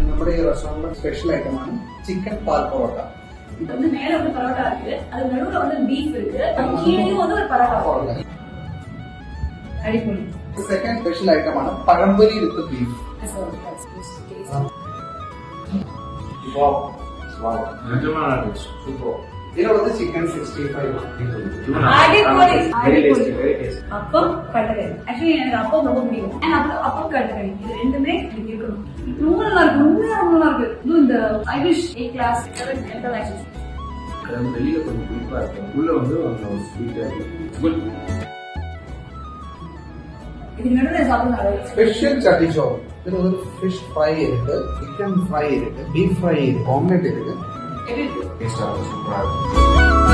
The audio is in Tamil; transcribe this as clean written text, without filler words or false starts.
നമ്മുടെ ഈ റെസ്റ്റോറന്റ് സ്പെഷ്യൽ ഐറ്റമാണ് ചിക്കൻ പാൽ പൊറോട്ട. இது வந்து மேல வந்து பரோட்டா இருக்கு, அது நடுவுல வந்து பீஃப் இருக்கு, கீழேயும் வந்து ஒரு பரோட்டா இருக்கு. அடிப்பொலி. സെക്കൻഡ് സ്പെഷ്യൽ ഐറ്റമാണ് പഴംപൊരി വിത്ത് ബീഫ്. ഇതിൽ வந்து ചിക്കൻ 65. அடிப்பொலி அடிப்பொலி. அப்பம் கடலை. ஆக்சுவலி எனக்கு அப்பம் ரொம்ப பிடிக்கும். அண்ட் அப்பம் கடலை இது ரெண்டுமே எனக்கு இருக்கணும். ரொம்ப நல்லா இருக்கு, ரொம்ப நல்லா இருக்கு. இன்னும் இந்த Irish A class dental access வெளியில கொஞ்சம் புளிப்பா இருக்கும், உள்ள வந்து ஸ்வீட்டா இருக்கும். இது நடுவுல சாப்பிடுறாங்க. ஸ்பெஷல் சட்டி சோறு. இதுல ஒரு ஃபிஷ் ஃப்ரை இருக்கு, சிக்கன் ஃப்ரை இருக்கு, பீஃப் ஃப்ரை இருக்கு, ஆம்லெட் இருக்கு. எப்படி இருக்கு? டேஸ்டா சூப்பரா இருக்கும்.